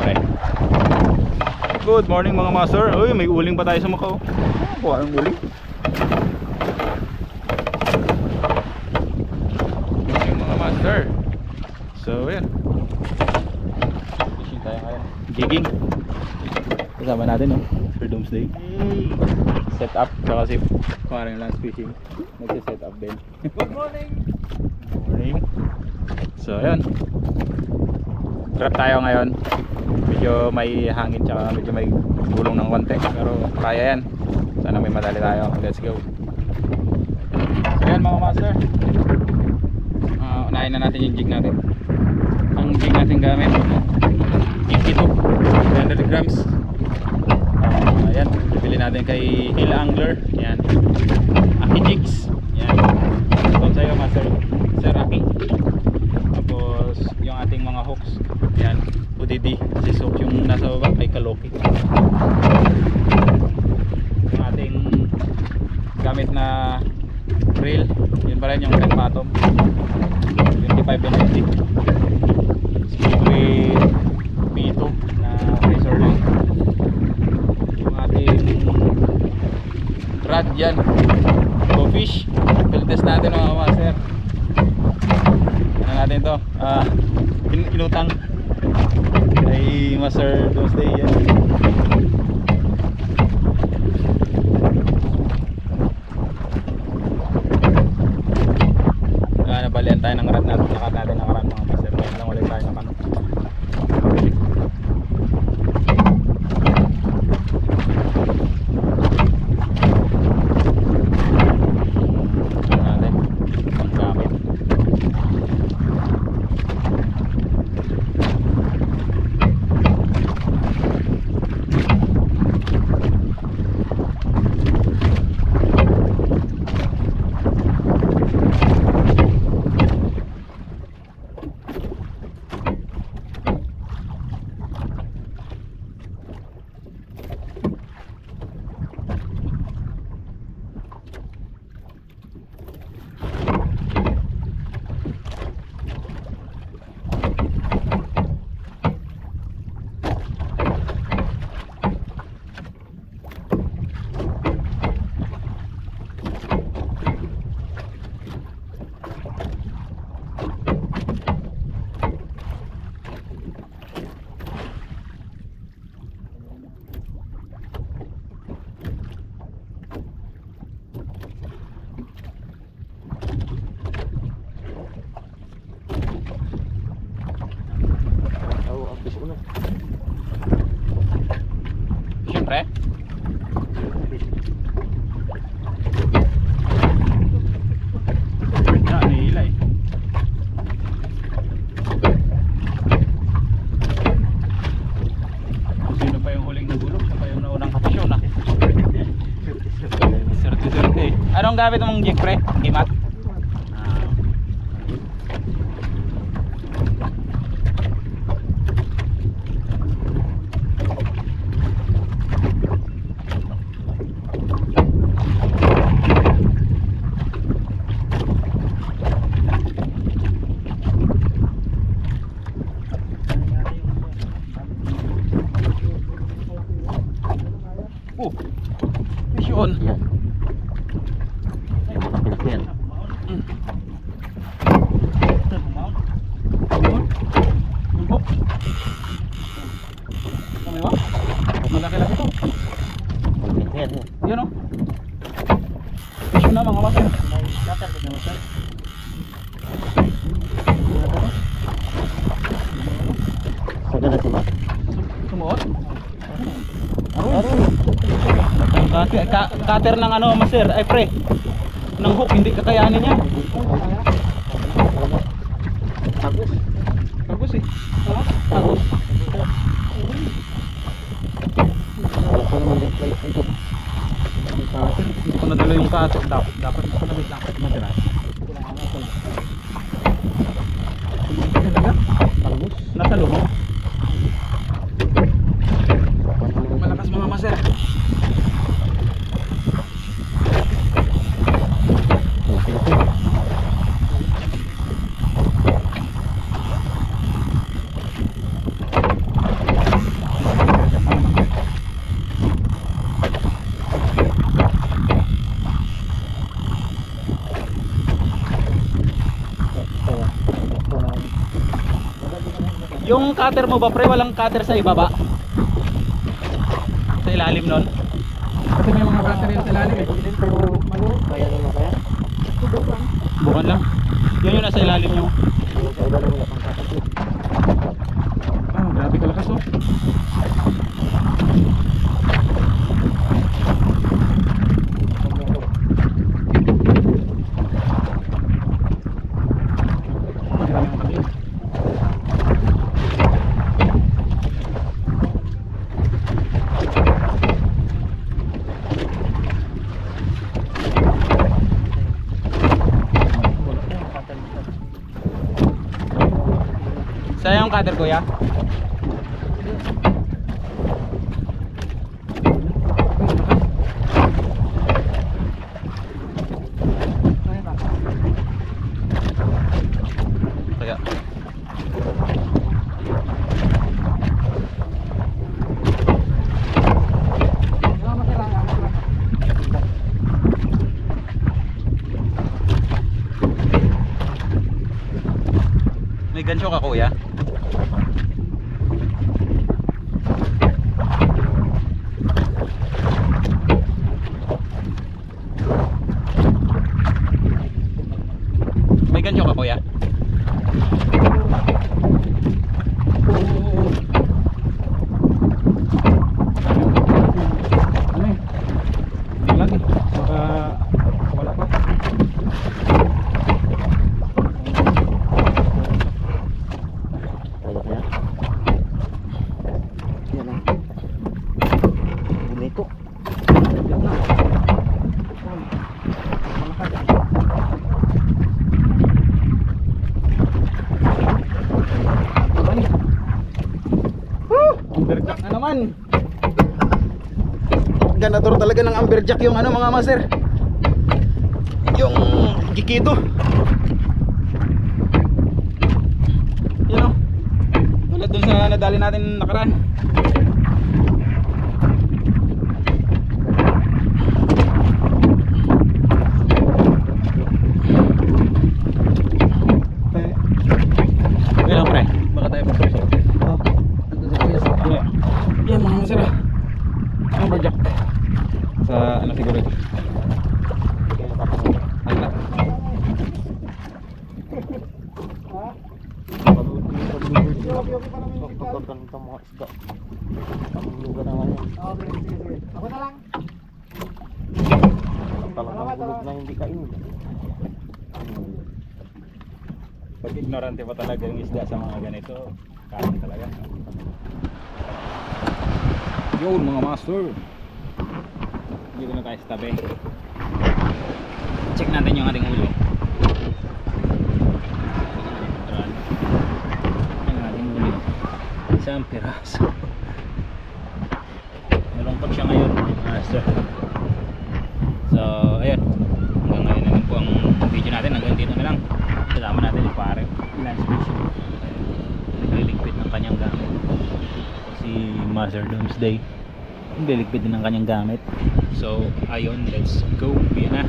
pre. Good morning mga master. Uy, may uling pa tayo sa Macau. Kuha ang uling. Yung mga master. So yan, fishing tayo ngayon. Jigging. Kasama natin no, for Doomsday. Set up, tsaka si parang lance fishing nagsiset up din. Good morning. Good morning. So yan, trap tayo ngayon. Medyo may hangin tsaka medyo may gulong ng konti, pero kaya yan. Sana may madali tayo. Let's go. So yan mga master, unahin na natin yung jig natin. Ang jig natin gamit jig ito 300 grams. Ayan, bibili natin kay Hill Angler. Yan, Aki Jigs. Yan, ito sa'yo master, Sir Aki. Tapos yung ating mga hooks, yan, UDD, si Soak yung nasa baba kay Kaloki. Yung ating gamit na reel, yun pa rin yung Red Bottom 25 Speedway P2 na razor line. Yung ating rod dyan, Go Fish. Field test natin mga master. Ano natin to, inutang kay Master Doomsday yan. Nabalian tayo ng rod natin, nakat natin ng rod mga master. Ngayon lang ulit tayo ng ano. Siyempre nahihila eh. Kung sino pa yung huling nagulog, siya pa yung naunang kapasyon ah. Swerte eh. Anong gamit mong jig pre? Gimat? Yun. Yan. Yung makapilik yan. Malaki-laki to. Yan. Yan o. Issue na mga master. Saga na sila. Sumuot. Cutter ng ano master, ay pre, ng hook hindi kakayanin niya. Tapos Bagus eh. Bagus. wala ko naman din ito. Hindi ko nadala yung cutter. Dapat nakatawid lang kahit madalas. Bagus. Nasa loob. Malakas mga master. Yung cutter mo ba pre, walang cutter sa ibaba? Sa ilalim nun? Kasi may mga cutter yun sa ilalim eh. Kaya naman kaya? Bukan lang. Yun yung nasa ilalim nyo. Sa ilalim wala pang kakasip. Ah, grabe kalakas oh. Grabe ang kambing. Saan yung cutter kuya? Kaya may gancho ka kuya? May gancho ka kuya? Ano eh? Lagi. Baka wala pa. Kaya kaya? Yan lang. Bonito. Amberjack na naman. Ganador talaga ng amberjack yung ano mga master. Yung Gikito. Yun o. Tulad dun sa nadali natin nakaraan. Wait lang pre. Baka tayo magpapasok. Oh. Ando sa kuya. Yan mga master ah. Amberjack. Sa ano siguro ito. Kaya nakapasok. Ay na. Pagkakan ka mga isda. Ang lugar naman yan. Ako na lang. Talagang bulog na hindi kainin. Pag ignorante pa talaga yung isda sa mga ganito, kain talaga. Yun mga master. Dito na tayo sa tabi. Check natin yung ating ulo. Ang ating ulo. Isang piraso. Malungkot siya ngayon mga master. So ayun. Hanggang ngayon naman po ang video natin. Hanggang dito na lang. Kasama natin yung pare Lance Fishing. Nagliligpit ng kanyang gamit. Si Master Doomsday nagliligpit din ng kanyang gamit. So ayun, let's go. Yan na.